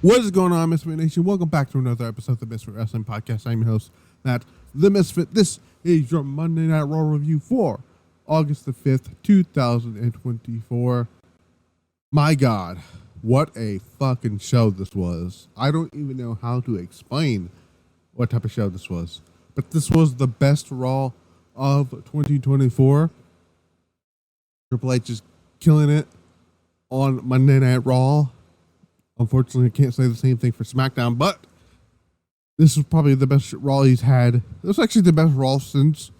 What is going on, Misfit Nation? Welcome back to another episode of the Misfit Wrestling Podcast. I'm your host, Matt the Misfit. This is your Monday Night Raw review for August the 5th, 2024. My God, what a fucking show this was. I don't even know how to explain what type of show this was. But this was the best Raw of 2024. Triple H is killing it on Monday Night Raw. Unfortunately, I can't say the same thing for SmackDown, but this is probably the best Raw he's had. This was actually the best Raw since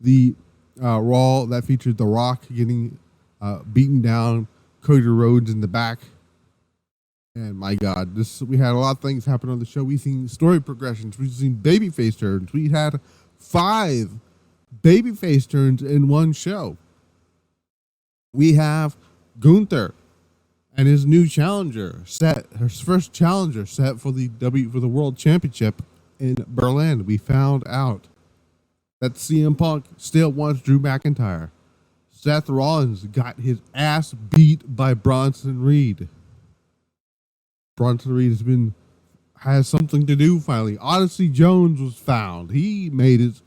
the Raw that featured The Rock getting beaten down, Cody Rhodes in the back. And my God, we had a lot of things happen on the show. We've seen story progressions. We've seen babyface turns. We had 5 babyface turns in one show. We have Gunther and his new challenger his first challenger set for the World Championship in Berlin. We found out that CM Punk still wants Drew McIntyre. Seth Rollins got his ass beat by Bronson Reed. Bronson Reed has something to do finally. Odyssey Jones was found. He made it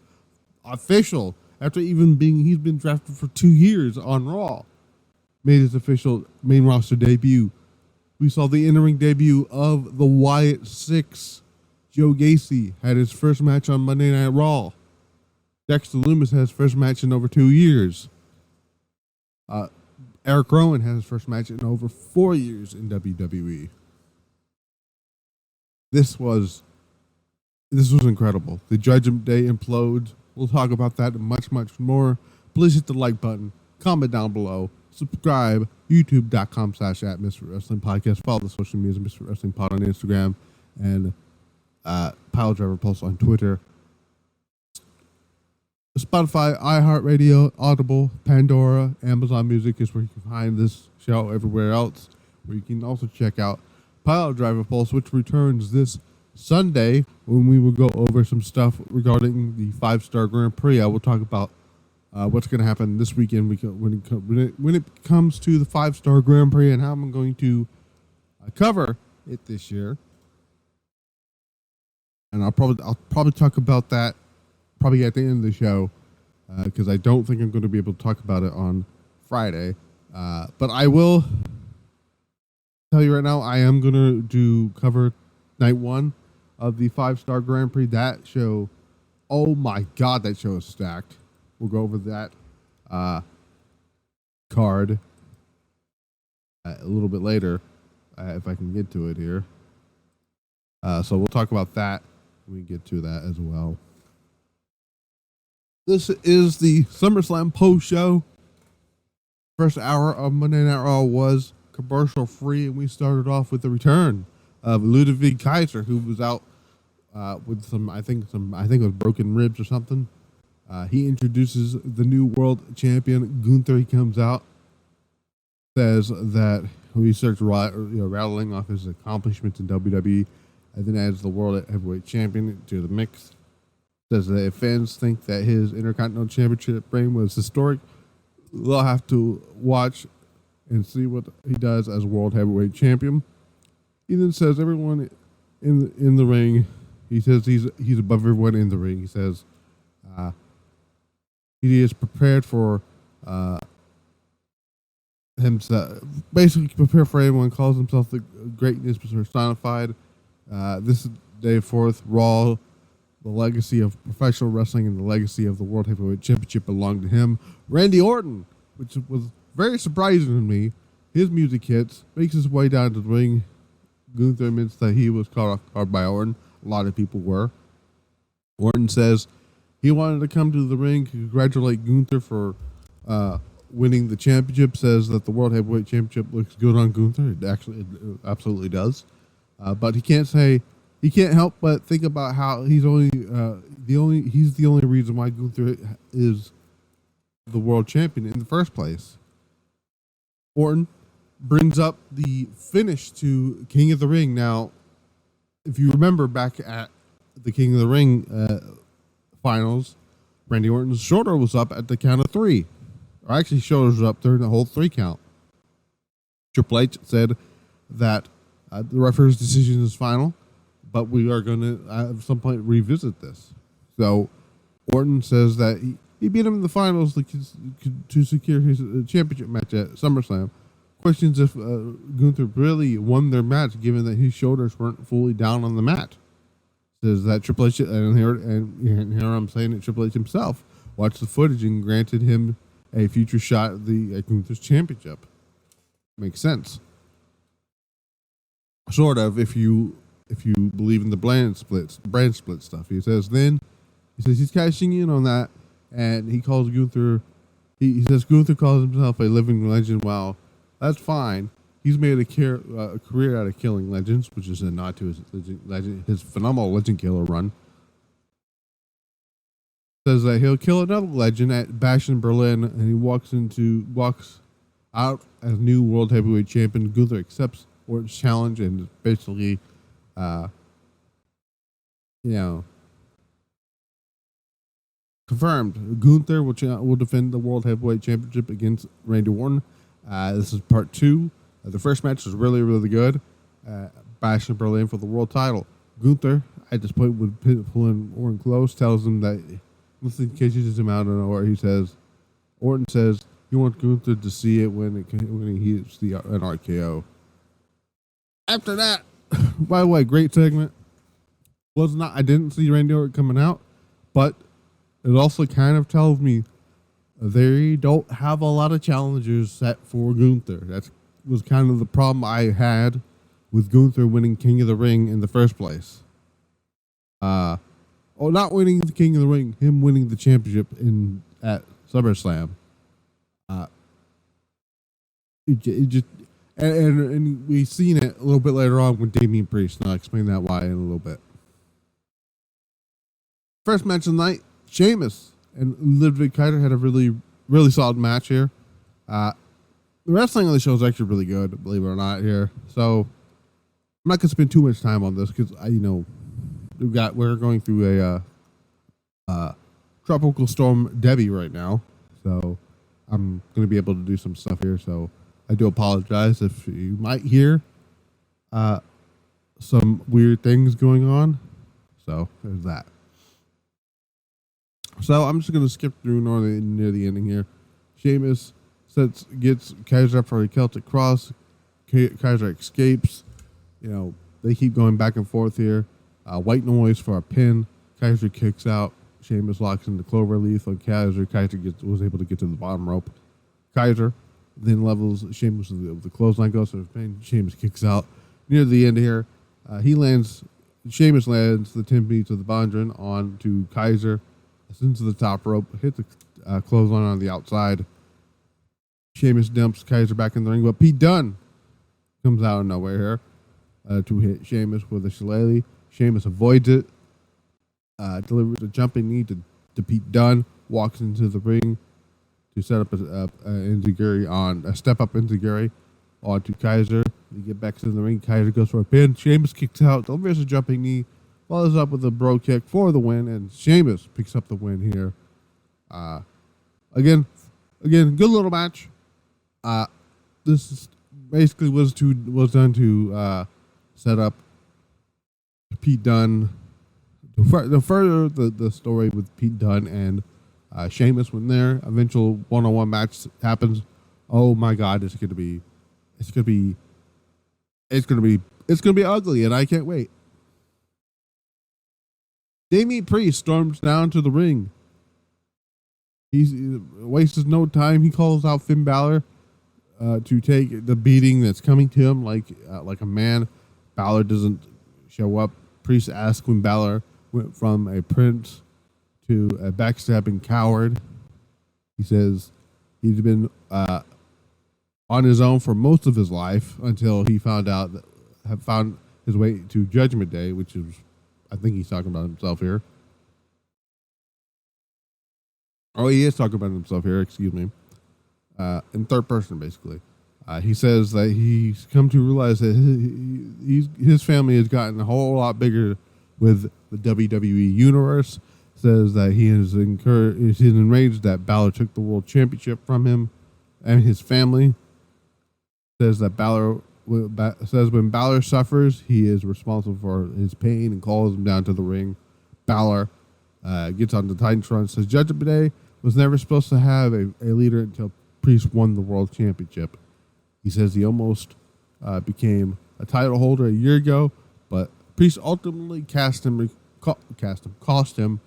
official after he's been drafted for 2 years on Raw. Made his official main roster debut. We saw the in-ring debut of the Wyatt Sicks. Joe Gacy had his first match on Monday Night Raw. Dexter Lumis had his first match in over 2 years. Eric Rowan had his first match in over 4 years in WWE. This was incredible. The Judgment Day implodes. We'll talk about that and much, much more. Please hit the like button. Comment down below. Subscribe, youtube.com/@MrWrestlingPodcast. Follow the social media, Mr. Wrestling Pod on Instagram, and Pile Driver Pulse on Twitter. Spotify, iHeartRadio, Audible, Pandora, Amazon Music is where you can find this show. Everywhere else, where you can also check out Pile Driver Pulse, which returns this Sunday when we will go over some stuff regarding the 5-Star Grand Prix. I will talk about what's going to happen this weekend when it comes to the 5-Star Grand Prix and how I'm going to cover it this year. And I'll probably talk about that probably at the end of the show because I don't think I'm going to be able to talk about it on Friday. But I will tell you right now, I am going to cover night 1 of the 5-Star Grand Prix. That show, oh my God, that show is stacked. We'll go over that card a little bit later if I can get to it here. So we'll talk about that when we get to that as well. This is the SummerSlam post show. First hour of Monday Night Raw was commercial free, and we started off with the return of Ludwig Kaiser, who was out with I think it was broken ribs or something. He introduces the new world champion, Gunther. He comes out, says that he starts rattling off his accomplishments in WWE, and then adds the world heavyweight champion to the mix. Says that if fans think that his Intercontinental Championship reign was historic, they'll have to watch and see what he does as world heavyweight champion. He then says everyone in the ring, he says he's above everyone in the ring. He says he is prepared for himself, basically prepared for everyone, calls himself the greatness personified. This day 4th, Raw, the legacy of professional wrestling and the legacy of the World Heavyweight Championship belonged to him. Randy Orton, which was very surprising to me, his music hits, makes his way down to the ring. Gunther admits that he was caught off guard by Orton. A lot of people were. Orton says he wanted to come to the ring to congratulate Gunther for winning the championship. Says that the World Heavyweight Championship looks good on Gunther. It absolutely does. But he can't help but think about how he's the only reason why Gunther is the world champion in the first place. Orton brings up the finish to King of the Ring. Now, if you remember back at the King of the Ring finals, Randy Orton's shoulder was up at the count of 3. Or actually, shoulders were up during the whole 3 count. Triple H said that The referee's decision is final, but we are going to at some point revisit this. So Orton says that he beat him in the finals to secure his championship match at SummerSlam. Questions if Gunther really won their match, given that his shoulders weren't fully down on the mat. Says that Triple H, and here I'm saying that Triple H himself watched the footage and granted him a future shot at the Gunther's championship. Makes sense. Sort of, if you believe in the brand split stuff. He says he's cashing in on that, and he calls Gunther. He says Gunther calls himself a living legend. Well, that's fine. He's made a career out of killing legends, which is a nod to his phenomenal Legend Killer run. Says that he'll kill another legend at Bash in Berlin, and he walks out as new World Heavyweight Champion. Gunther accepts Orton's challenge and basically, confirmed. Gunther will defend the World Heavyweight Championship against Randy Orton. This is part 2. The first match was really, really good. Bash in Berlin for the world title. Gunther, at this point, would pull in Orton close, tells him that nothing catches him out of nowhere. Orton says he wants Gunther to see it when he hits an RKO. After that, by the way, great segment. I didn't see Randy Orton coming out, but it also kind of tells me they don't have a lot of challengers set for Gunther. That was kind of the problem I had with Gunther winning King of the Ring in the first place. Not winning the King of the Ring, him winning the championship at SummerSlam. And we've seen it a little bit later on with Damian Priest, and I'll explain that why in a little bit. First match of the night, Sheamus and Ludwig Kaiser had a really, really solid match here. The wrestling on the show is actually really good, believe it or not, here. So I'm not gonna spend too much time on this because we're going through a tropical storm Debbie right now, so I'm gonna be able to do some stuff here. So I do apologize if you might hear some weird things going on. So there's that. So I'm just going to skip through near the ending here. Sheamus gets Kaiser up for a Celtic Cross. Kaiser escapes. They keep going back and forth here. White noise for a pin. Kaiser kicks out. Sheamus locks into cloverleaf on Kaiser. Kaiser was able to get to the bottom rope. Kaiser then levels Sheamus with the clothesline goes to the pin. Sheamus kicks out. Near the end here, Sheamus lands the 10 beats of the Bondrin onto Kaiser. Into the top rope, hit the clothesline on the outside. Sheamus dumps Kaiser back in the ring, but Pete Dunne comes out of nowhere here to hit Sheamus with a shillelagh. Sheamus avoids it, delivers a jumping knee to Pete Dunne, walks into the ring to set up a step-up enziguri onto Kaiser. They get back to the ring. Kaiser goes for a pin. Sheamus kicks out, delivers a jumping knee, follows up with a bro kick for the win, and Sheamus picks up the win here. Again, good little match. This is basically was done to set up Pete Dunne to further the story with Pete Dunne and Sheamus. When their eventual one-on-one match happens, oh my God, it's gonna be ugly, and I can't wait. Damian Priest storms down to the ring. He wastes no time. He calls out Finn Balor to take the beating that's coming to him like a man. Balor doesn't show up. Priest asks when Balor went from a prince to a backstabbing coward. He says he's been on his own for most of his life until he found his way to Judgment Day, which is, I think he's talking about himself here. Oh, he is talking about himself here, excuse me. In third person, basically. He says that he's come to realize that his family has gotten a whole lot bigger with the WWE Universe. Says that he is enraged that Balor took the World Championship from him and his family. Says that Balor says when Balor suffers, he is responsible for his pain and calls him down to the ring. Balor gets on the Titantron, says Judgment Day was never supposed to have a leader until Priest won the World Championship. He says he almost became a title holder a year ago, but Priest ultimately cost him.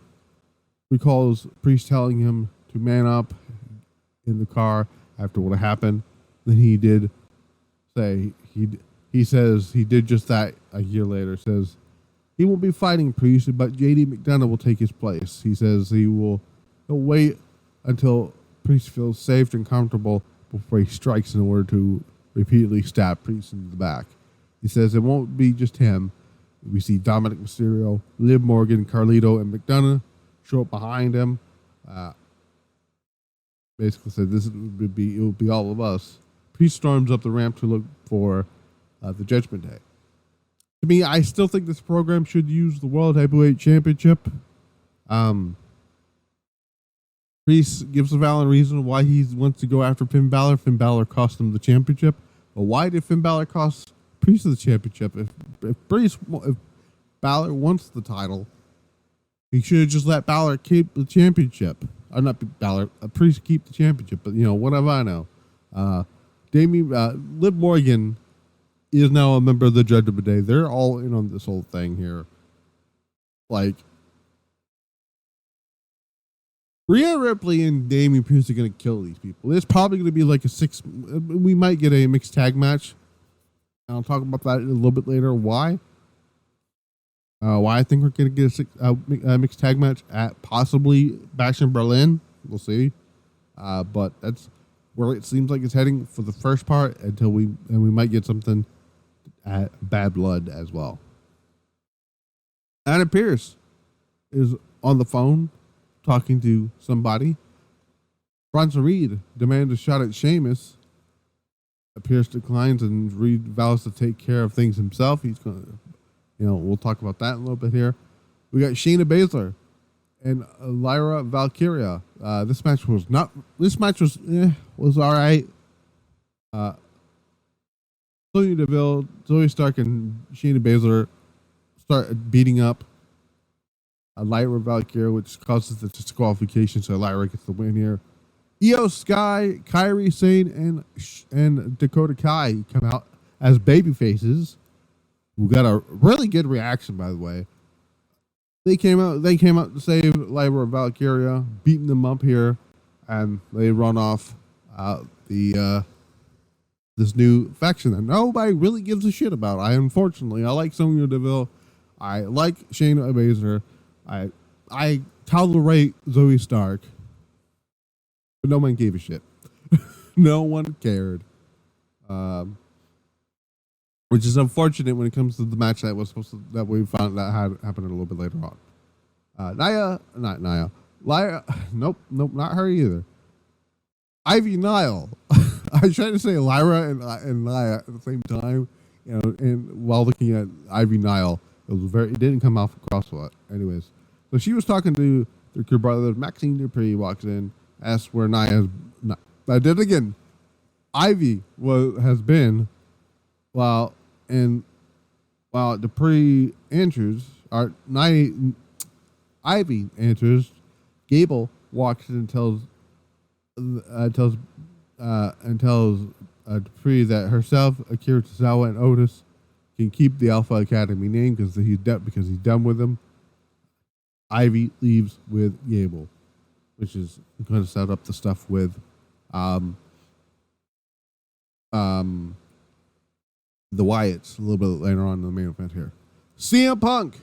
Recalls Priest telling him to man up in the car after what happened. Then he did say he says he did just that a year later. Says he won't be fighting Priest, but JD McDonough will take his place. He says he'll wait until Priest feels safe and comfortable before he strikes in order to repeatedly stab Priest in the back. He says it won't be just him. We see Dominic Mysterio, Liv Morgan, Carlito, and McDonough show up behind him. Basically said it will be all of us. Priest storms up the ramp to look for the Judgment Day. To me, I still think this program should use the World Heavyweight Championship. Priest gives a valid reason why he wants to go after Finn Balor. Finn Balor cost him the championship. But why did Finn Balor cost Priest the championship? If Balor wants the title, he should have just let Balor keep the championship. Or not Balor, Priest keep the championship. But, what do I know? Liv Morgan is now a member of the Judgment Day. They're all in on this whole thing here. Like, Rhea Ripley and Damian Priest are going to kill these people. There's probably going to be like we might get a mixed tag match. I'll talk about that a little bit later. Why I think we're going to get a mixed tag match at possibly Bash in Berlin. We'll see. But that's where it seems like it's heading for the first part until we might get something at Bad Blood as well. Adam Pearce is on the phone talking to somebody. Bronson Reed demands a shot at Sheamus. Pearce declines and Reed vows to take care of things himself. He's going to, we'll talk about that in a little bit here. We got Shayna Baszler and Lyra Valkyria. This match was all right. Sonya Deville, Zoe Stark, and Shayna Baszler start beating up Lyra Valkyria, which causes the disqualification, so Lyra gets the win here. IYO SKY, Kairi Sane, and Dakota Kai come out as baby faces. We got a really good reaction, by the way. They came out to save Lyra Valkyria, beating them up here, and they run off this new faction that nobody really gives a shit about. I like Sonya Deville. I like Shayna Baszler. I tolerate Zoe Stark. But no one gave a shit. No one cared. Which is unfortunate when it comes to the match that we found that had happened a little bit later on. Lyra, nope, not her either. Ivy Nile. I was trying to say Lyra and Nia at the same time, and while looking at Ivy Nile, it didn't come off across what. Anyways, so she was talking to her brother. Maxine Dupree walks in, asks where Nia has. I did it again. Ivy has been, while Dupree answers, or Ivy answers. Gable walks in and tells Dupree that herself, Akira Tozawa, and Otis can keep the Alpha Academy name because he's done with them. Ivy leaves with Gable, which is going to set up the stuff with the Wyatts a little bit later on in the main event here. CM Punk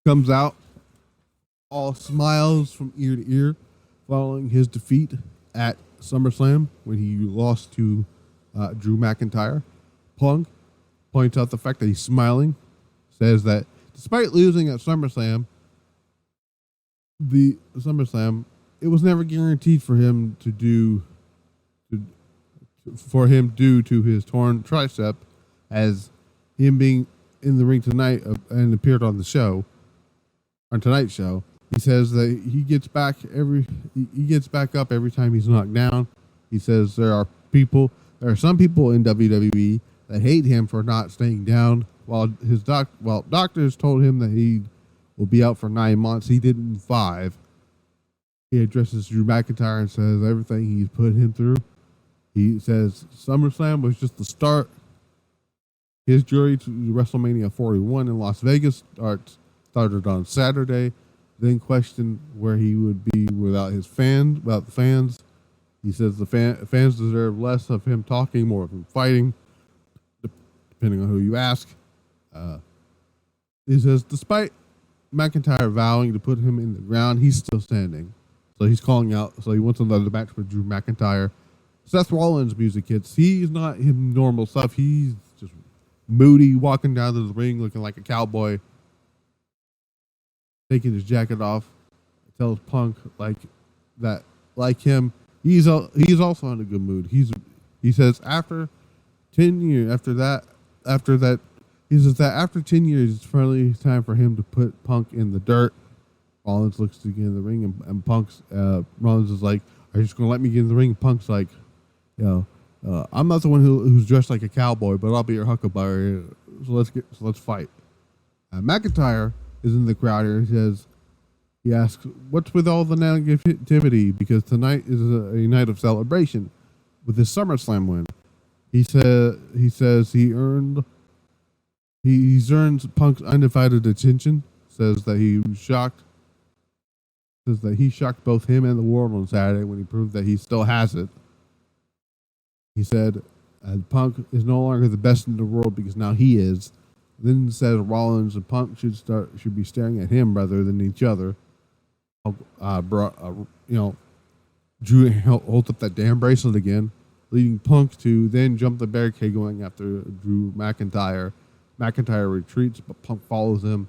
comes out all smiles from ear to ear following his defeat at SummerSlam when he lost to Drew McIntyre. Punk points out the fact that he's smiling, says that despite losing at SummerSlam, it was never guaranteed for him due to his torn tricep, as him being in the ring tonight and appeared on tonight's show. He says that he gets back up every time he's knocked down. He says there are some people in WWE that hate him for not staying down. While doctors told him that he will be out for 9 months, he did in 5. He addresses Drew McIntyre and says everything he's put him through. He says SummerSlam was just the start. His journey to WrestleMania 41 in Las Vegas started on Saturday, then questioned where he would be without the fans. He says the fans deserve less of him talking, more of him fighting, depending on who you ask. He says despite McIntyre vowing to put him in the ground, he's still standing. So he's calling out. So he wants another match with Drew McIntyre. Seth Rollins music hits. He's not him normal stuff. He's just moody, walking down to the ring looking like a cowboy, taking his jacket off. Tells Punk like him. He's also in a good mood. He says after 10 years, after 10 years, it's finally time for him to put Punk in the dirt. Rollins looks to get in the ring, and Rollins is like, "Are you just gonna let me get in the ring?" Punk's like, I'm not the one who's dressed like a cowboy, but I'll be your huckleberry. So let's fight. McIntyre is in the crowd here. He asks, "What's with all the negativity? Because tonight is a night of celebration with his SummerSlam win." He's earned Punk's undivided attention. Says that he shocked both him and the world on Saturday when he proved that he still has it. He said Punk is no longer the best in the world because now he is. Then says Rollins and Punk should be staring at him rather than each other. Drew holds up that damn bracelet again, leading Punk to then jump the barricade going after Drew McIntyre. McIntyre retreats, but Punk follows him.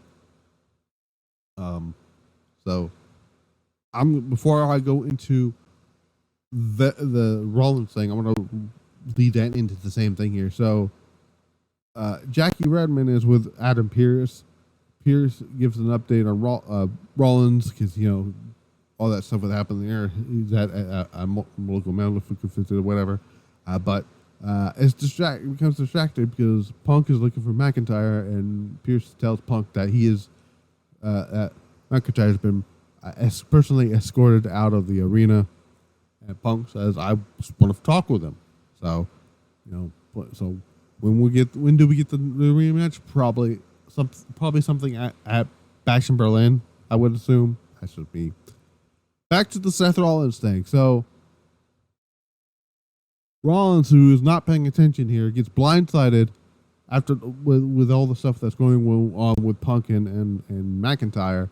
Before I go into the Rollins thing, I'm going to lead that into the same thing here. So, Jackie Redmond is with Adam Pearce. Pearce gives an update on Rollins because, all that stuff that happened there. He's at a local medical facility or whatever. But it becomes distracted because Punk is looking for McIntyre, and Pearce tells Punk that McIntyre's been personally escorted out of the arena, and Punk says, "I just want to talk with him." So, when do we get the rematch? Probably something at Bash in Berlin, I would assume. That should be. Back to the Seth Rollins thing. So, Rollins, who is not paying attention here, gets blindsided with all the stuff that's going on with Punk and McIntyre.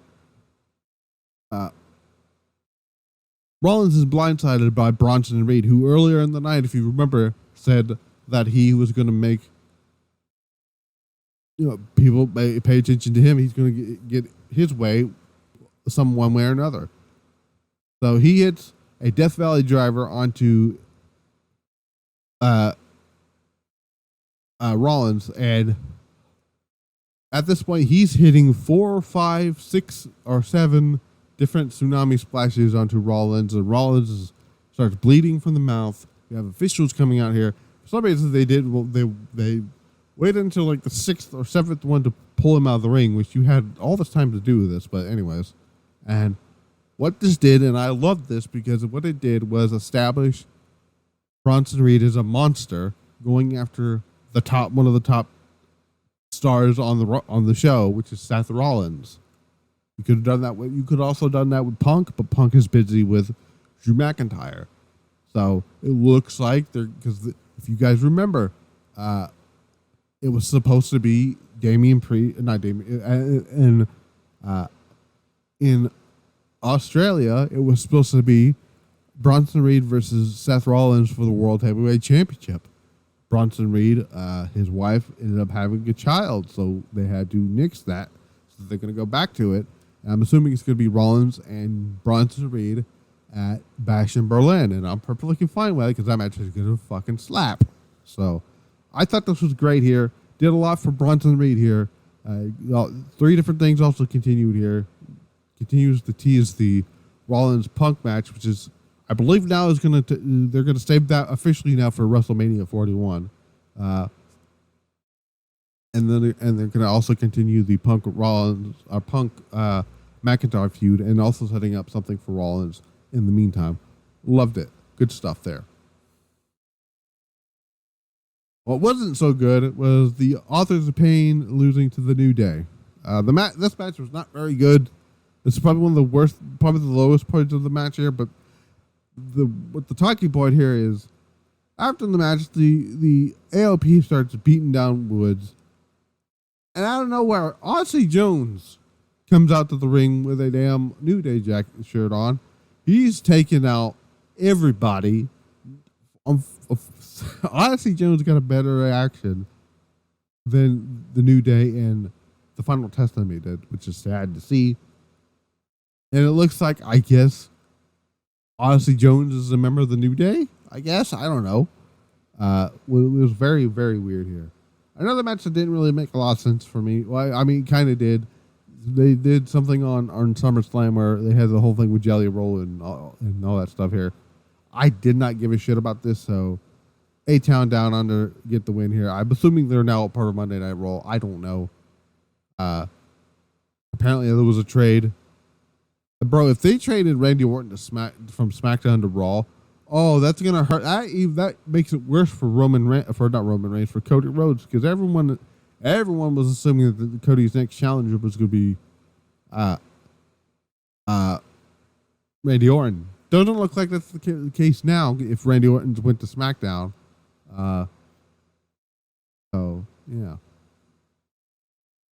Rollins is blindsided by Bronson Reed, who earlier in the night, if you remember, said that he was going to make people pay attention to him. He's going to get his way, one way or another. So he hits a Death Valley driver onto Rollins, and at this point, he's hitting 4, 5, 6, or 7 different tsunami splashes onto Rollins, and Rollins starts bleeding from the mouth. You have officials coming out here. For some reason, they waited until like the 6th or 7th one to pull him out of the ring, which you had all this time to do this. But anyways, and what this did, and I loved this because what it did was establish Bronson Reed as a monster going after one of the top stars on the show, which is Seth Rollins. You could have done that. You could also done that with Punk, but Punk is busy with Drew McIntyre. So it looks like because if you guys remember, it was supposed to be in Australia, it was supposed to be Bronson Reed versus Seth Rollins for the World Heavyweight Championship. Bronson Reed, his wife, ended up having a child, so they had to nix that. So they're going to go back to it. And I'm assuming it's going to be Rollins and Bronson Reed at Bash in Berlin, and I'm perfectly fine with it because that match is going to fucking slap. So I thought this was great here. Did a lot for Bronson Reed here. 3 different things also continued here. Continues to tease the Rollins Punk match, which is, I believe now they're going to save that officially now for WrestleMania 41. and then they're going to also continue the Punk Rollins or Punk McIntyre feud, and also setting up something for Rollins in the meantime. Loved it. Good stuff there. What wasn't so good was the Authors of Pain losing to the New Day. This match was not very good. It's probably one of the worst, probably the lowest points of the match here. But what the talking point here is, after the match, the AOP starts beating down Woods, and out of nowhere, Odyssey Jones comes out to the ring with a damn New Day jacket shirt on. He's taking out everybody. Odyssey Jones got a better reaction than the New Day and the Final Testament did, which is sad to see. And it looks like, I guess, Odyssey Jones is a member of the New Day. I guess, I don't know. It was very, very weird here. Another match that didn't really make a lot of sense for me. Well, I mean, kind of did. They did something on SummerSlam where they had the whole thing with Jelly Roll and all that stuff here. I did not give a shit about this, so A-Town Down Under get the win here. I'm assuming they're now a part of Monday Night Raw. I don't know. Apparently there was a trade. Bro, if they traded Randy Orton from SmackDown to Raw, oh, that's gonna hurt. That makes it worse for for Cody Rhodes, because everyone was assuming that Cody's next challenger was going to be Randy Orton. Doesn't look like that's the case now if Randy Orton went to SmackDown. So yeah.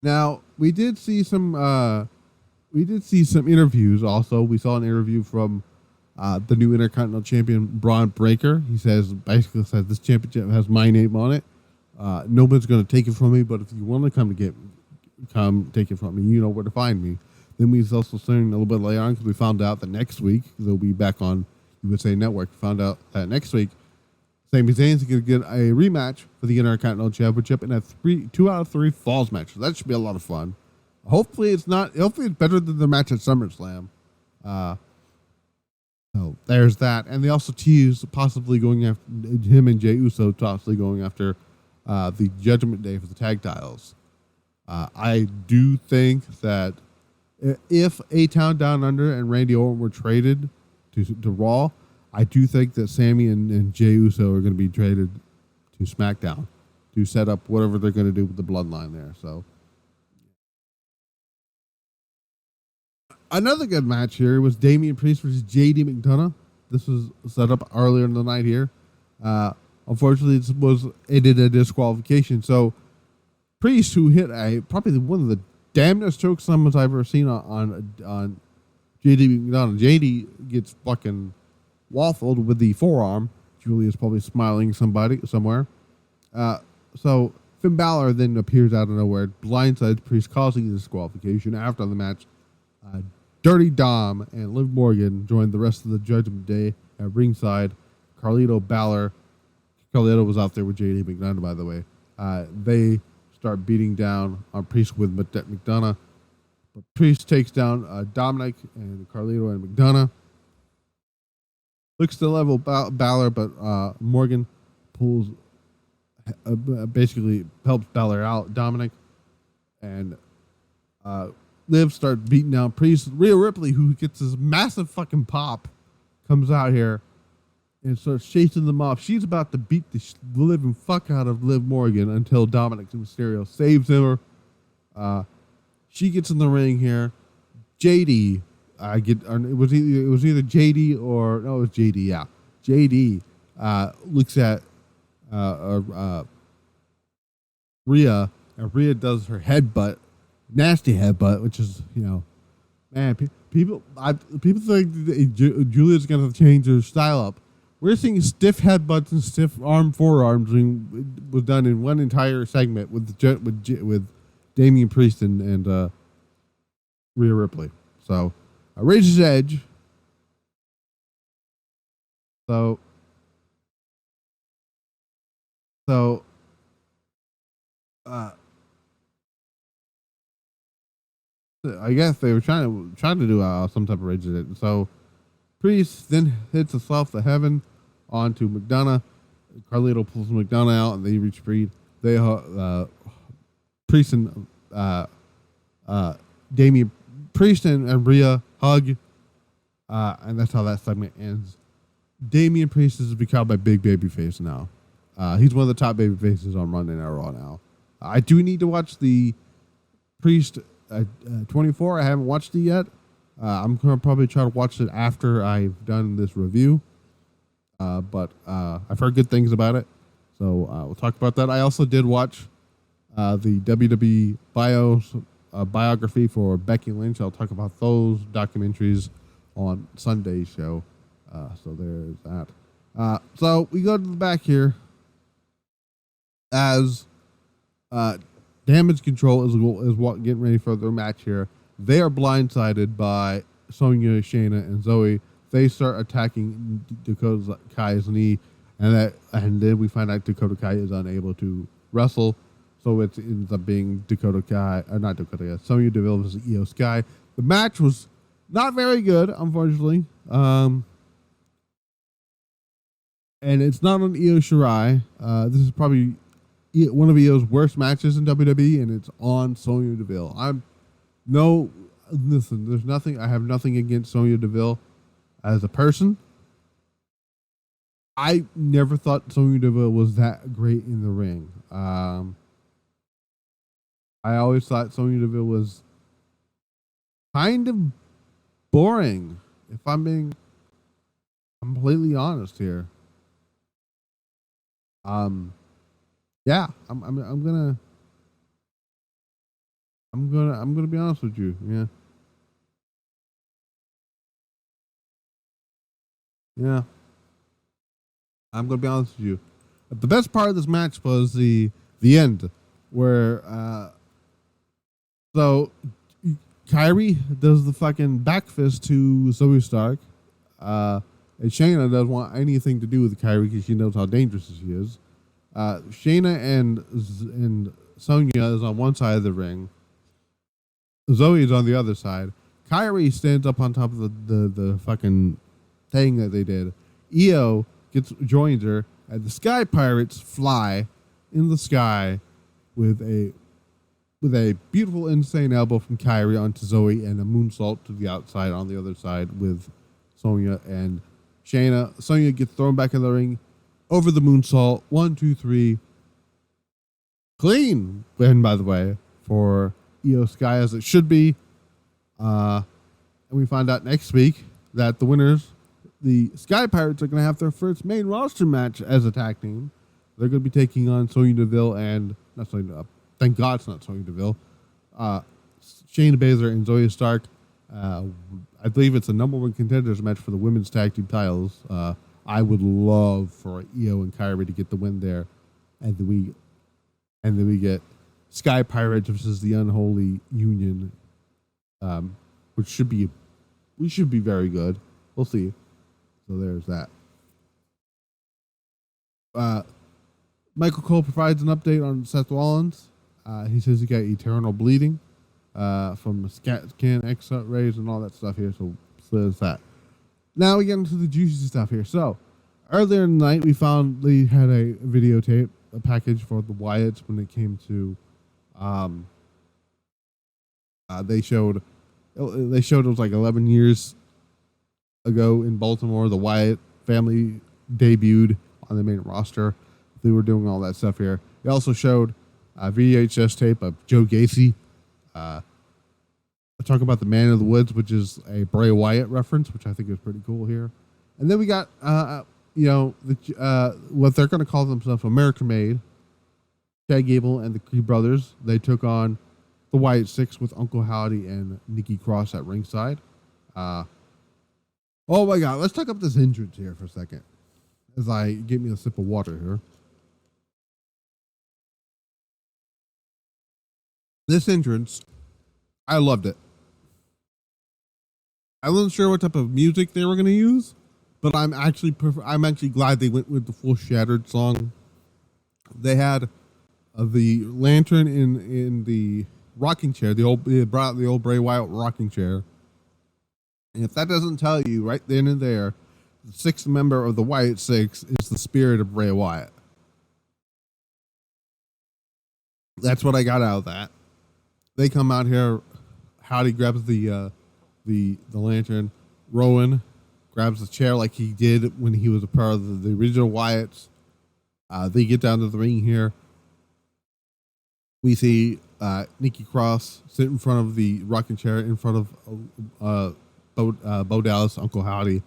Now we did see some interviews. Also, we saw an interview from the new Intercontinental Champion Braun Breaker. He basically says this championship has my name on it. Nobody's going to take it from me, but if you want to come take it from me, you know where to find me. Then we also saying a little bit later on, because we found out that next week they'll be back on USA Network. We found out that next week Sami Zayn's going to get a rematch for the Intercontinental Championship in a 2 out of 3 falls match. So that should be a lot of fun. Hopefully it's better than the match at SummerSlam. So there's that. And they also teased possibly going after him and Jey Uso, possibly going after the Judgment Day for the tag titles. I do think that if A-Town Down Under and Randy Orton were traded to Raw, I do think that Sammy and Jey Uso are going to be traded to SmackDown to set up whatever they're going to do with the bloodline there. So another good match here was Damian Priest versus JD McDonough. This was set up earlier in the night here. Unfortunately, it ended a disqualification. So Priest, who hit probably one of the damnedest choke slams I've ever seen on JD McDonough. JD gets fucking waffled with the forearm. Julia's probably smiling somewhere. So Finn Balor then appears out of nowhere, blindsides Priest, causing the disqualification. After the match, Dirty Dom and Liv Morgan joined the rest of the Judgment Day at ringside. Carlito was out there with JD McDonough, by the way. They start beating down on Priest with McDonough. But Priest takes down Dominic and Carlito and McDonough. Looks to level Balor, but Morgan basically helps Balor out, Dominic. And Liv starts beating down Priest. Rhea Ripley, who gets this massive fucking pop, comes out here and starts chasing them off. She's about to beat the living fuck out of Liv Morgan until Dominic Mysterio saves her. She gets in the ring here. JD, it was either JD or no, it was JD. Yeah, JD looks at Rhea, and Rhea does her headbutt, nasty headbutt, which is, man, people think Julia's gonna change her style up. We're seeing stiff headbutts and stiff forearms was done in one entire segment with Damian Priest and Rhea Ripley. So, Razor's Edge. So I guess they were trying to do some type of Razor's Edge. So Priest then hits himself to heaven onto McDonough. Carlito pulls McDonough out, and they retreat. They Priest and Damian Priest and Rhea hug, and that's how that segment ends. Damian Priest has become my big babyface now. He's one of the top babyfaces on Monday Night Raw now. I do need to watch the Priest 24. I haven't watched it yet. I'm going to probably try to watch it after I've done this review. But I've heard good things about it. So we'll talk about that. I also did watch the WWE biography for Becky Lynch. I'll talk about those documentaries on Sunday's show. So there's that. So we go to the back here as Damage Control is what getting ready for their match here. They are blindsided by Sonya, Shayna, and Zoe. They start attacking Dakota Kai's knee, and then we find out Dakota Kai is unable to wrestle. So it ends up being Sonya Deville versus IYO SKY. The match was not very good, unfortunately. And it's not on IYO SKY. This is probably one of IYO's worst matches in WWE, and it's on Sonya Deville. There's nothing. I have nothing against Sonya Deville as a person. I never thought Sonya Deville was that great in the ring. I always thought Sonya Deville was kind of boring, if I'm being completely honest here. Yeah, I'm gonna be honest with you. Yeah. I'm gonna be honest with you. The best part of this match was the end, where so Kyrie does the fucking back fist to Zoe Stark, and Shayna doesn't want anything to do with Kyrie because she knows how dangerous she is. Shayna and Sonya is on one side of the ring. Zoe is on the other side. Kyrie stands up on top of the fucking thing that they did. IYO joins her, and the Sky Pirates fly in the sky with a beautiful insane elbow from Kyrie onto Zoe and a moonsault to the outside on the other side with Sonya and Shayna. Sonya gets thrown back in the ring over the moonsault. 1, 2, 3. Clean win, by the way, for IYO SKY, as it should be. And we find out next week that the winners, the Sky Pirates, are going to have their first main roster match as a tag team. They're going to be taking on Sonya Deville and thank God it's not Sonya Deville. Shayna Baszler and Zoe Stark. I believe it's a number one contenders match for the women's tag team titles. I would love for IYO and Kyrie to get the win there, and then we get Sky Pirates versus the Unholy Union, which should be very good. We'll see. So there's that. Michael Cole provides an update on Seth Rollins. He says he got eternal bleeding from the scan X-rays and all that stuff here. So there's that. Now we get into the juicy stuff here. So earlier in the night, we found they had a videotape, a package for the Wyatts when it came to. They showed it was like 11 years ago in Baltimore. The Wyatt family debuted on the main roster. They were doing all that stuff here. They also showed a VHS tape of Joe Gacy. Talking about the Man of the Woods, which is a Bray Wyatt reference, which I think is pretty cool here. And then we got, what they're going to call themselves American Made. Chad Gable and the Creed brothers. They took on the Wyatt Sicks with Uncle Howdy and Nikki Cross at ringside. Oh my God, let's talk up this entrance here for a second, as I get me a sip of water here. This entrance, I loved it. I wasn't sure what type of music they were going to use, but I'm actually glad they went with the full Shattered song. They had the lantern in the rocking chair. They brought out the old Bray Wyatt rocking chair. And if that doesn't tell you right then and there, the sixth member of the Wyatt Sicks is the spirit of Bray Wyatt. That's what I got out of that. They come out here. Howdy grabs the lantern. Rowan grabs the chair like he did when he was a part of the original Wyatts. They get down to the ring here. We see Nikki Cross sit in front of the rocking chair in front of Bo Dallas, Uncle Howdy.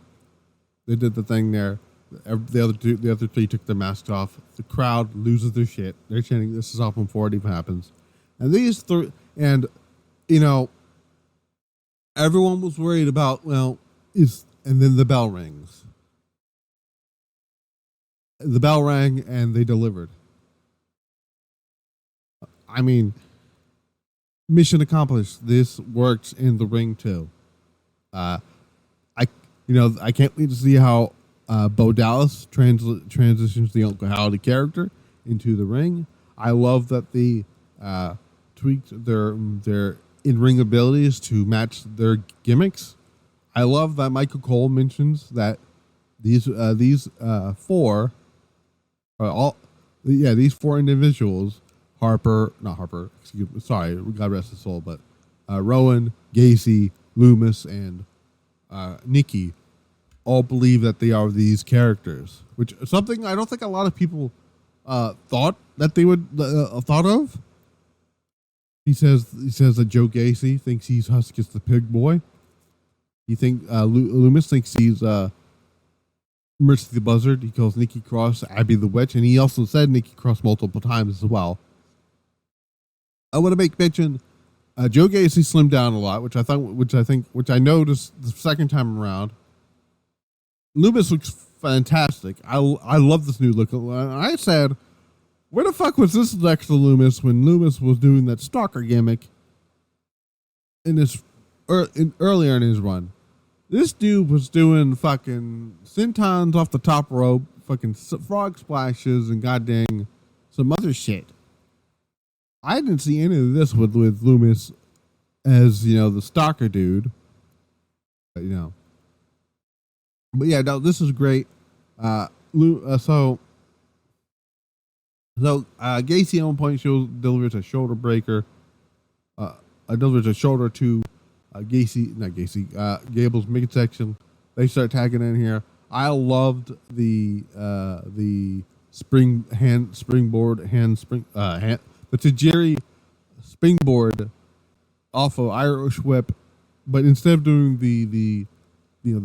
They did the thing there. The other three took their masks off. The crowd loses their shit. They're chanting, "This is awesome" before it even happens. And these three, and everyone was worried about, and then the bell rings. The bell rang and they delivered. I mean, mission accomplished. This works in the ring too. I can't wait to see how Bo Dallas transitions the Uncle Howdy character into the ring. I love that they tweaked their in-ring abilities to match their gimmicks. I love that Michael Cole mentions that these four individuals, God rest his soul, but Rowan, Gacy, Loomis, and Nikki all believe that they are these characters, which is something I don't think a lot of people thought that they would thought of. He says that Joe Gacy thinks he's Huskus the Pig Boy. Loomis thinks he's Mercy the Buzzard. He calls Nikki Cross Abby the Witch, and he also said Nikki Cross multiple times as well. I want to make mention Joe Gacy slimmed down a lot, which I noticed the second time around. Loomis looks fantastic. I love this new look. I said, where the fuck was this next to Loomis when Loomis was doing that stalker gimmick earlier in his run? This dude was doing fucking sentons off the top rope, fucking frog splashes, and goddamn some other shit. I didn't see any of this with Loomis as, the stalker dude. But yeah, no, this is great. So Gacy at one point delivers a shoulder breaker. Delivers a shoulder to Gable's midsection. They start tagging in here. I loved the Tajiri springboard off of Irish whip, but instead of doing the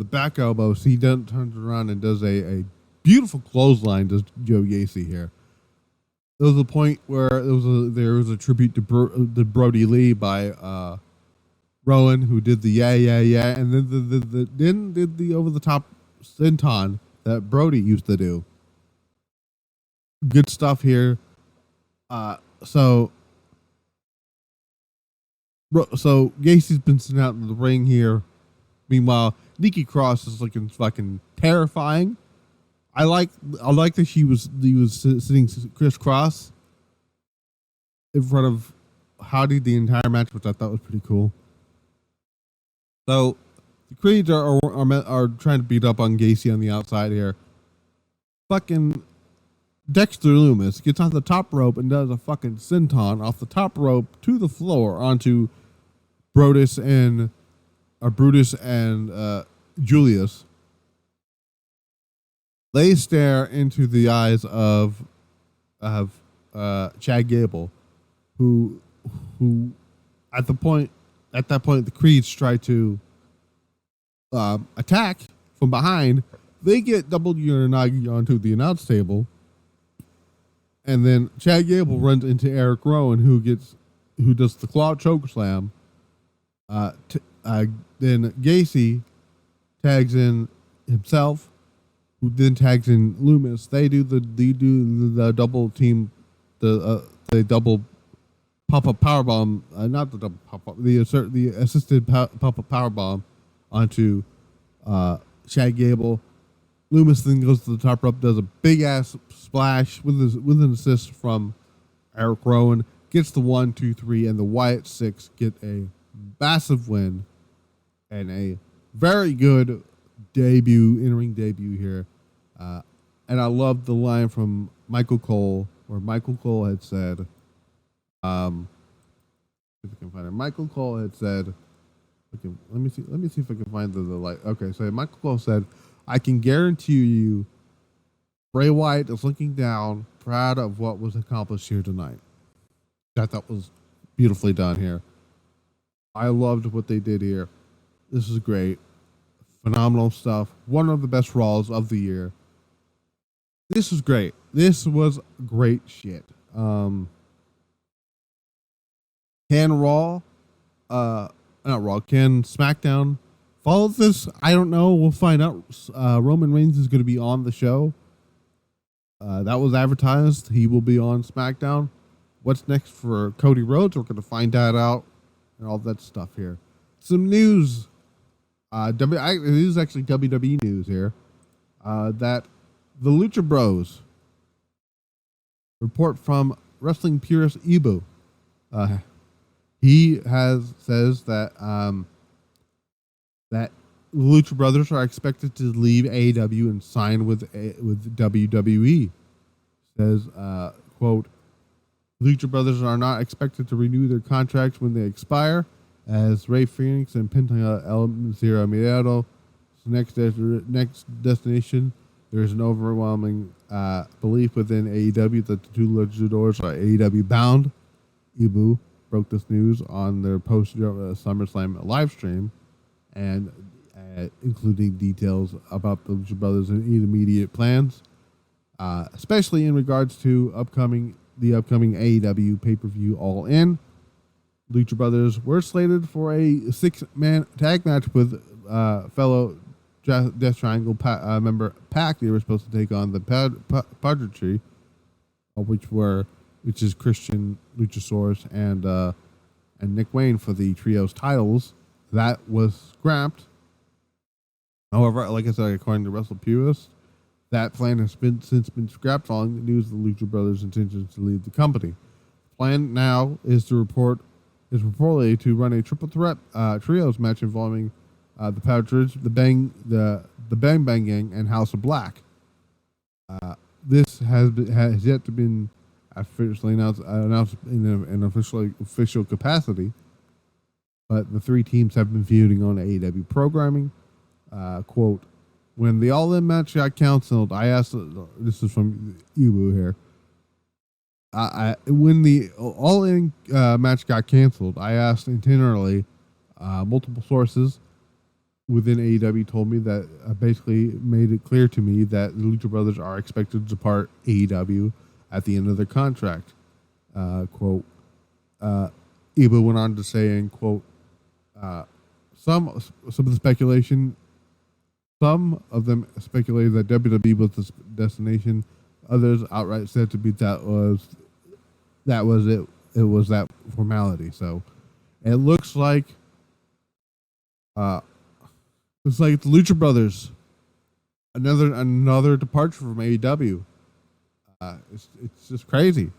back elbows, he then turns around and does a beautiful clothesline to Joe Gacy here. There was a point where there was a tribute to Brody Lee by Rowan, who did the yeah, and then did the over the top senton that Brody used to do. Good stuff here. So Gacy's been sitting out in the ring here. Meanwhile, Nikki Cross is looking fucking terrifying. I like that he was sitting crisscross in front of Howdy the entire match, which I thought was pretty cool. So the Creeds are trying to beat up on Gacy on the outside here. Fucking Dexter Loomis gets on the top rope and does a fucking senton off the top rope to the floor onto Brutus and Julius. They stare into the eyes of Chad Gable, who at that point the Creeds try to attack from behind. They get double Uranagi onto the announce table, and then Chad Gable runs into Eric Rowan, who does the claw choke slam. Then Gacy tags in himself, who then tags in Loomis. They do the double team, the double pop-up powerbomb, not the double pop-up, the assisted pop-up powerbomb onto Chad Gable. Loomis then goes to the top rope, does a big ass splash with an assist from Eric Rowan, gets the 1, 2, 3, and the Wyatt Sicks get a massive win and a very good in-ring debut here. And I love the line from Michael Cole, where Michael Cole had said, If I can find it. Michael Cole had said, okay, let me see if I can find the light. Okay, so Michael Cole said, I can guarantee you Bray Wyatt is looking down, proud of what was accomplished here tonight. That was beautifully done here. I loved what they did here. This is great. Phenomenal stuff. One of the best Raws of the year. This was great. This was great shit. Can SmackDown follow this? I don't know. We'll find out. Roman Reigns is going to be on the show. That was advertised. He will be on SmackDown. What's next for Cody Rhodes? We're going to find that out and all that stuff here. Some news. It is actually WWE news here. That the Lucha Bros report from wrestling purist Ibu. He says that that Lucha Brothers are expected to leave AEW and sign with WWE. Says, quote, Lucha Brothers are not expected to renew their contracts when they expire, as Rey Fenix and Penta El Zero Miedo's next destination. There is an overwhelming belief within AEW that the two luchadors are AEW bound. Ibu broke this news on their post SummerSlam live stream, and including details about the Lucha Brothers and immediate plans, especially in regards to the upcoming AEW pay-per-view All In. Lucha Brothers were slated for a 6-man tag match with fellow Death Triangle member Pac. They were supposed to take on the Pageantry, which is Christian, Luchasaurus, and Nick Wayne for the trios titles. That was scrapped. However, like I said, according to Wrestle Purist, that plan has since been scrapped following the news of the Lucha Brothers' intentions to leave the company. The plan now is reportedly to run a triple threat trios match involving the Pageantry, the Bang Bang Gang, and House of Black. This has yet to be officially announced in an official capacity, but the three teams have been feuding on AEW programming. Quote, when the All-In match got canceled, I asked, this is from Ibu here, when the All-In match got canceled, I asked internally, multiple sources within AEW told me that basically made it clear to me that the Lucha Brothers are expected to depart AEW at the end of their contract. Quote, Ibu went on to say, and quote, some of the speculation, some of them speculated that WWE was the destination. Others outright said to be that was it. It was that formality. So it looks like the Lucha Brothers, another departure from AEW. It's just crazy.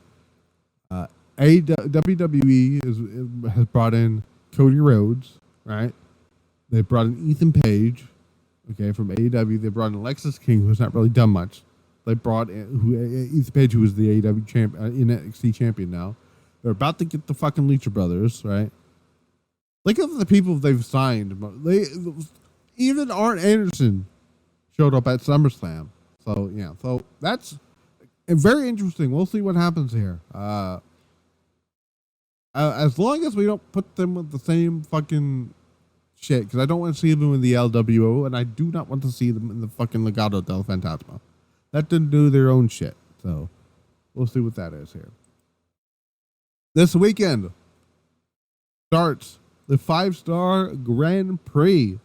WWE has brought in Cody Rhodes, right? They brought in Ethan Page, okay, from AEW. They brought in Alexis King, who's not really done much. They brought in Ethan Page, who is the AEW NXT champion now. They're about to get the fucking Lucha Brothers, right? Look at the people they've signed. Even Arn Anderson showed up at SummerSlam. So, yeah. So, that's very interesting. We'll see what happens here. As long as we don't put them with the same fucking shit, because I don't want to see them in the LWO, and I do not want to see them in the fucking Legado del Fantasma. Let them do their own shit. So, we'll see what that is here. This weekend starts the 5-star Grand Prix.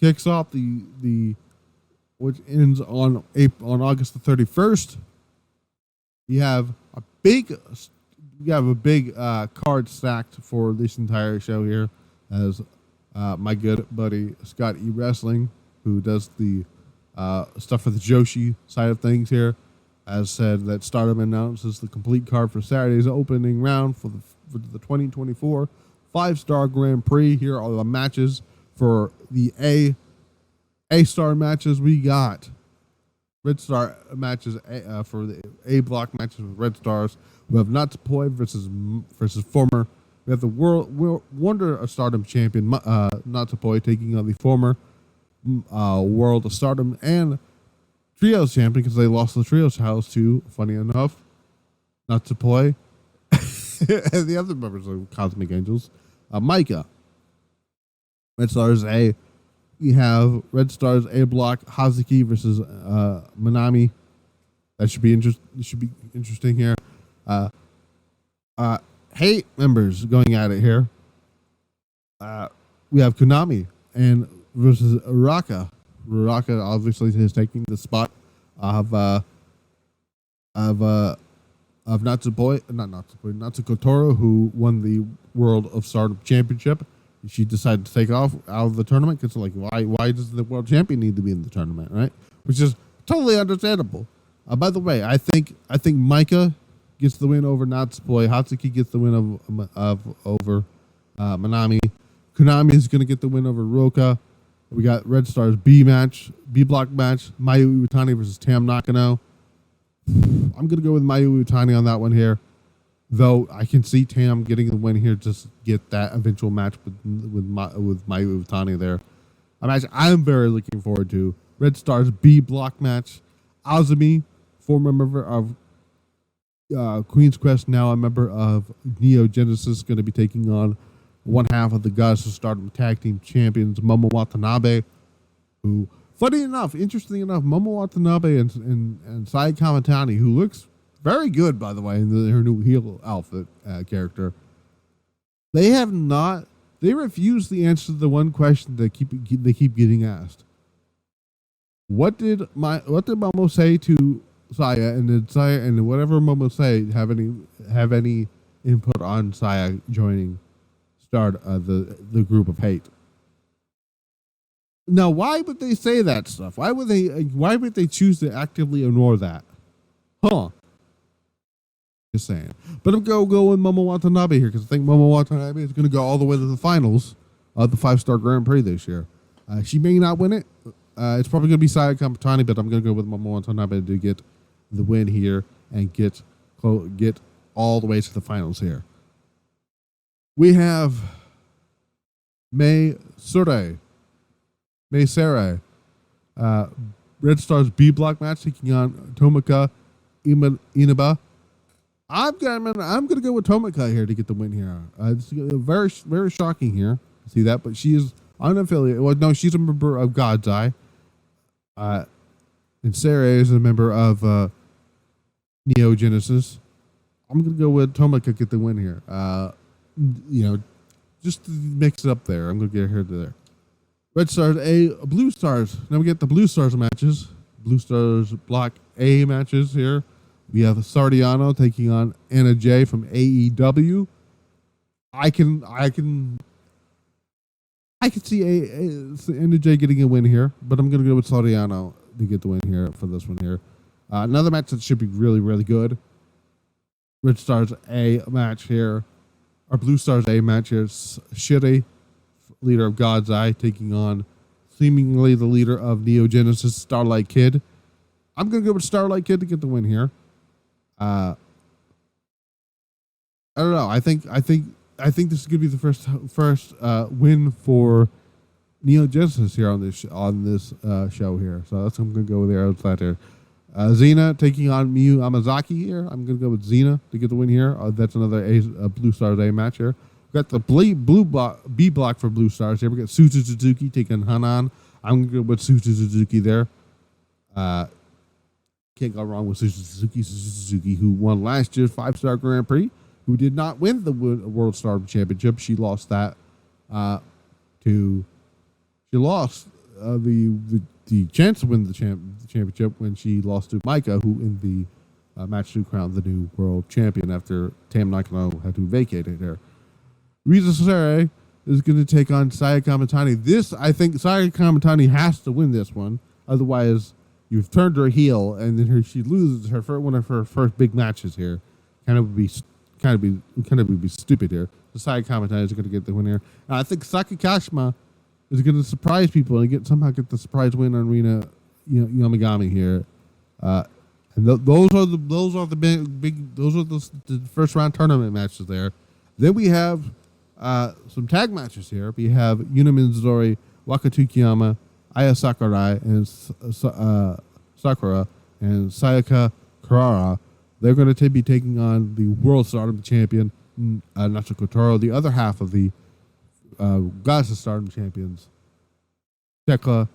Kicks off the which ends on August the 31st. You have a big card stacked for this entire show here, as my good buddy Scott E. Wrestling, who does the stuff for the Joshi side of things here, has said that STARDOM announces the complete card for Saturday's opening round for the 2024 5-star Grand Prix. Here are the matches for the A-star matches. We got Red Star matches for the A block matches with Red Stars. We have Natsupoi versus former. We have the Wonder of Stardom champion Natsupoi taking on the former World of Stardom and Trios champion because they lost the Trios house to, funny enough, Natsupoi and the other members of Cosmic Angels, Micah. Red Stars A. We have Red Stars A block Hazuki versus Manami. That should be interesting here. Hate members going at it here. We have Konami and versus Uraka. Uraka obviously is taking the spot of Natsukotoro, who won the World of Stardom Championship. She decided to take off out of the tournament because, like, why does the world champion need to be in the tournament, right? Which is totally understandable. By the way, I think Micah gets the win over Natsupoi. Hatsuki gets the win over Manami. Konami is going to get the win over Roka. We got Red Stars B block match. Mayu Iwatani versus Tam Nakano. I'm going to go with Mayu Iwatani on that one here. Though I can see Tam getting the win here, just get that eventual match with Mayu Iwatani there. A match I'm very looking forward to. Red Stars B block match. Azumi, former member of Queen's Quest, now a member of Neo Genesis, going to be taking on one half of the Goddess of Stardom Tag Team Champions, Momo Watanabe, who, interestingly enough, Momo Watanabe and Sai Kamatani, who looks very good, by the way, in her new heel outfit character. They refuse the answer to the one question they keep getting asked. What did Momo say to Saya, and did Saya and whatever Momo say have any input on Saya joining the group of hate? Now, why would they say that stuff? Why would they choose to actively ignore that? Huh? Just saying. But I'm going to go with Momo Watanabe here because I think Momo Watanabe is going to go all the way to the finals of the 5-Star Grand Prix this year. She may not win it. It's probably going to be Saya Kamatani, but I'm going to go with Momo Watanabe to get the win here and get all the way to the finals here. We have Mei Serai, Red Stars B block match taking on Tomoka Inaba. I'm gonna go with Tomoka here to get the win here. It's very, very shocking here. See that, but she is unaffiliated. Well, no, she's a member of God's Eye. And Sarah is a member of Neo Genesis. I'm gonna go with Tomoka get the win here. Just to mix it up there. I'm gonna get her to there. Red Stars A, Blue Stars. Now we get the Blue Stars matches. Blue Stars block A matches here. We have Sardiano taking on Anna Jay from AEW. I can see Anna Jay getting a win here, but I'm going to go with Sardiano to get the win here for this one here. Another match that should be really, really good. Red Stars A match here. Our Blue Stars A match here. Shiri, leader of God's Eye, taking on seemingly the leader of Neo Genesis, Starlight Kid. I'm going to go with Starlight Kid to get the win here. I don't know. I think this is going to be the first win for Neo Genesis here on this show here. So that's what I'm going to go with there outside there. Xena taking on Miyu Amazaki here. I'm going to go with Xena to get the win here. That's another Blue Stars A match here. We got the B block for Blue Stars here. We got Suzu Suzuki taking Hanan. I'm going to go with Suzu Suzuki there. Can't go wrong with Suzu Suzuki, who won last year's 5-Star Grand Prix, who did not win the World Stardom Championship. She lost that the chance to win the championship when she lost to Micah, who in the match to crown the new world champion after Tam Nakano had to vacate it there. Risa Sere is going to take on Saya Kamatani. I think Saya Kamatani has to win this one. Otherwise, you've turned her heel, and then she loses one of her first big matches here. Kind of would be stupid here. The Saya Kamatani is going to get the win here. And I think Sakakashima is going to surprise people and somehow get the surprise win on Rina Yamagami here. And those are the the first round tournament matches there. Then we have some tag matches here. We have Yuna Mizori, Waka Tsukiyama, Aya Sakurai, and Sakura, and Sayaka Kurara. They're going to be taking on the World Stardom champion, Natsuko Toro, the other half of the Goddess of Stardom champions, Tekla,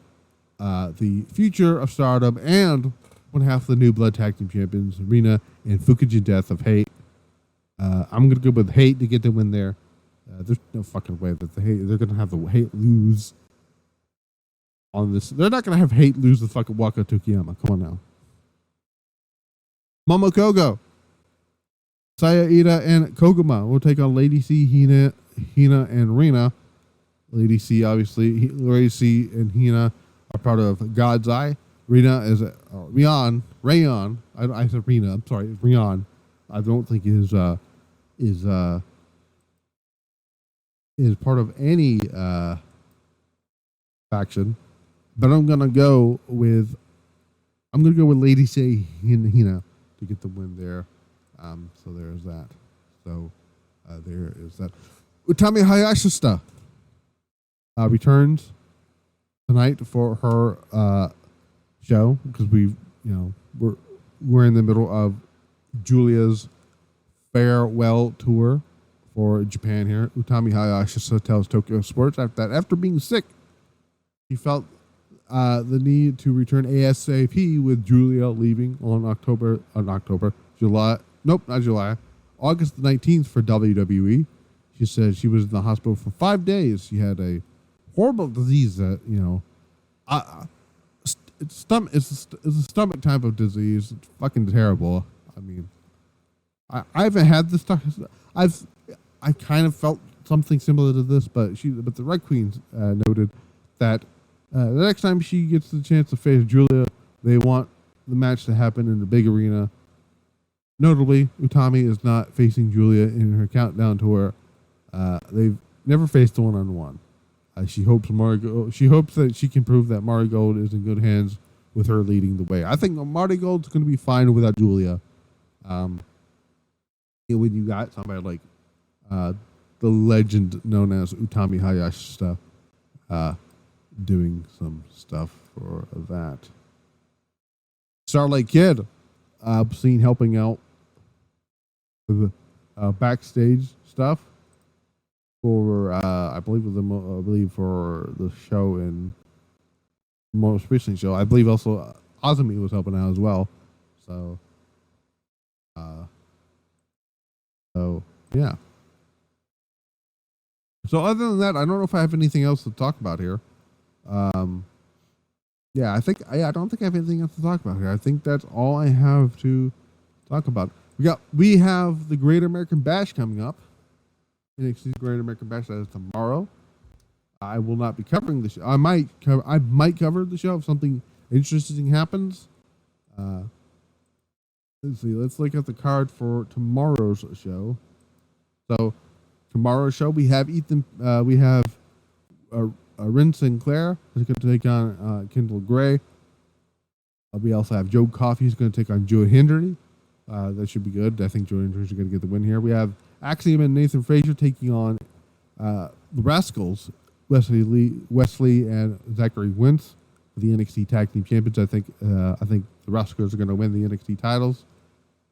the future of Stardom, and one half of the New Blood Tag Team champions, Rina and Fukuji Death of Hate. I'm going to go with Hate to get the win there. There's no fucking way that they're going to have the Hate lose on this. They're not going to have Hate lose the fucking Waka Tsukiyama. Come on now. Momokogo, Saya Ida, and Koguma will take on Lady C, Hina, and Rina. Lady C, obviously, Lady C and Hina are part of God's Eye. Rina is Rayon. I said Rina. I'm sorry, Rayon. I don't think is part of any faction, but I'm gonna go with Lady C and Hina to get the win there. So there's that. So there is that. Utami Hayashishita returns tonight for her show because we're in the middle of Julia's farewell tour for Japan here. Utami Hayashishita tells Tokyo Sports after being sick, he felt the need to return ASAP with Julia leaving on August the 19th for WWE. She said she was in the hospital for 5 days. She had a horrible disease that, it's a stomach type of disease. It's fucking terrible. I mean, I haven't had this stuff. I kind of felt something similar to this, but the Red Queen noted that the next time she gets the chance to face Julia, they want the match to happen in the big arena. Notably, Utami is not facing Julia in her countdown tour. They've never faced a one-on-one. She hopes that she can prove that Marigold is in good hands with her leading the way. I think Marigold's going to be fine without Julia. When you got somebody like the legend known as Utami Hayashishita doing some stuff for that. Starlight Kid seen helping out with backstage stuff for I believe for the show and most recent show. I believe also Azumi was helping out as well. So yeah. So other than that, I don't know if I have anything else to talk about here. Yeah, I don't think I have anything else to talk about here. I think that's all I have to talk about. We have the Great American Bash coming up. NXT's Great American Bash, that is tomorrow. I will not be covering the show. I might cover the show if something interesting happens. Let's see. Let's look at the card for tomorrow's show. So tomorrow's show we have Rin Sinclair who's going to take on Kendall Gray. We also have Joe Coffey who's going to take on Joe Hendry. That should be good. I think Joe Hendry is going to get the win here. We have Axiom and Nathan Frazier taking on the Rascals, Wesley and Zachary Wentz, the NXT Tag Team Champions. I think the Rascals are going to win the NXT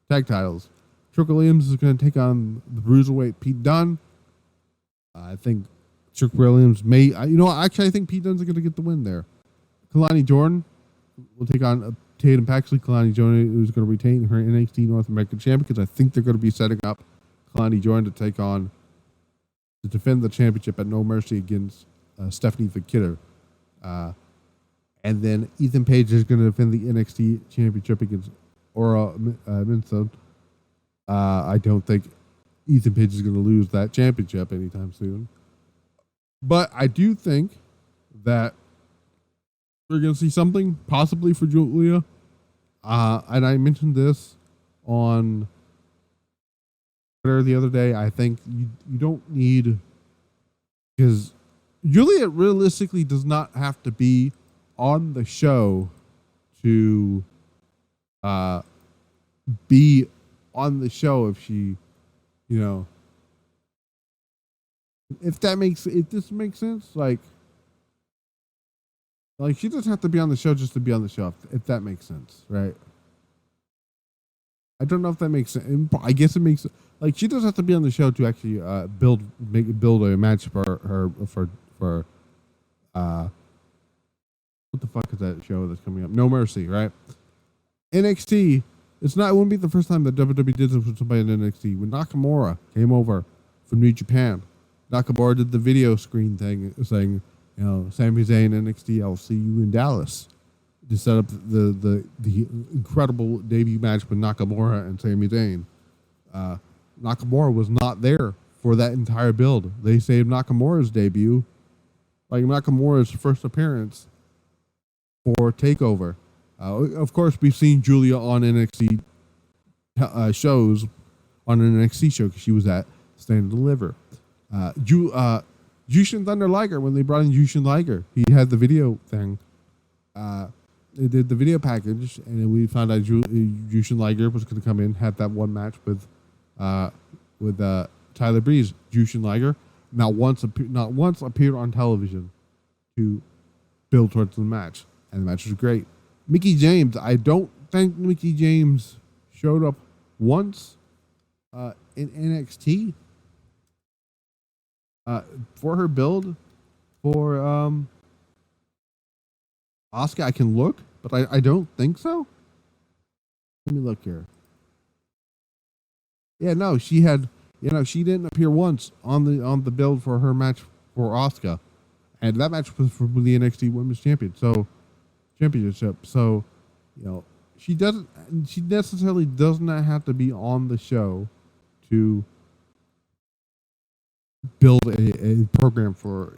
tag titles. Trick Williams is going to take on the Bruiserweight Pete Dunne. I think Trick Williams I think Pete Dunne's going to get the win there. Kalani Jordan will take on Tatum Paxley. Kalani Jordan is going to retain her NXT North American champion because I think they're going to be setting up Kalani Jordan to defend the championship at No Mercy against Stephanie Kidder. And then Ethan Page is going to defend the NXT championship against Aura Minson. I don't think Ethan Page is going to lose that championship anytime soon. But I do think that we're going to see something possibly for Julia. And I mentioned this on Twitter the other day. I think you don't need, because Julia realistically does not have to be on the show to be on the show if she, if this makes sense, like she doesn't have to be on the show just to be on the show, if that makes sense, right? I don't know if that makes sense. I guess it makes, like, she doesn't have to be on the show to actually build a match for what the fuck is that show that's coming up? No Mercy, right? NXT. It wouldn't be the first time that WWE did this with somebody in NXT. When Nakamura came over from New Japan, Nakamura did the video screen thing saying, Sami Zayn NXT, I'll see you in Dallas, to set up the incredible debut match with Nakamura and Sami Zayn. Nakamura was not there for that entire build. They saved Nakamura's debut, like Nakamura's first appearance, for TakeOver. Of course, we've seen Julia on NXT shows, on an NXT show, because she was at Stand and Deliver. Jushin Thunder Liger, when they brought in Jushin Liger, he had the video thing. They did the video package, and then we found out Jushin Liger was going to come in, had that one match with Tyler Breeze. Jushin Liger not once appeared on television to build towards the match, and the match was great. Mickie James, I don't think Mickie James showed up once in NXT for her build for Asuka. I can look, but I don't think so. Let me look here. Yeah, no, she didn't appear once on the build for her match for Asuka, and that match was for the NXT Women's Championship. So, she necessarily does not have to be on the show to build a program for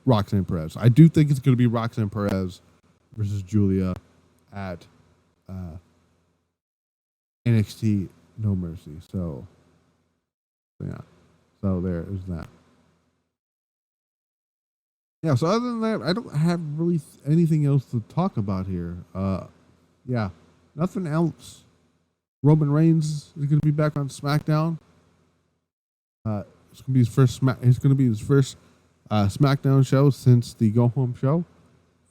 Roxanne Perez. I do think it's going to be Roxanne Perez versus Julia at NXT No Mercy. So, yeah. So there is that. Yeah, so other than that, I don't have really anything else to talk about here. Yeah, nothing else. Roman Reigns is going to be back on SmackDown. It's going to be his first SmackDown show since the Go Home show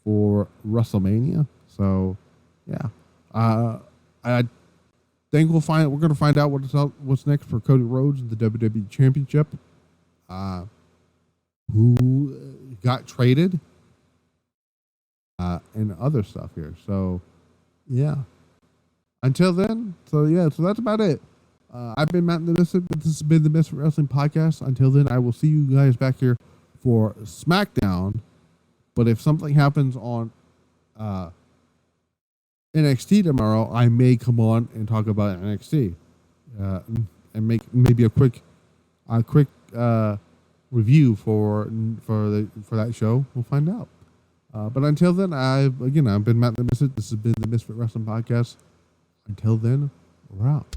for WrestleMania. So, yeah, I think we're going to find out what's next for Cody Rhodes in the WWE Championship. Who got traded, and other stuff here. So, yeah. Until then, so that's about it. I've been Matt the Misfit. This has been the Misfit Wrestling Podcast. Until then, I will see you guys back here for SmackDown. But if something happens on NXT tomorrow, I may come on and talk about NXT, and make maybe a quick review for that show. We'll find out. But until then, I've been Matt the Misfit. This has been the Misfit Wrestling Podcast. Until then, we're out.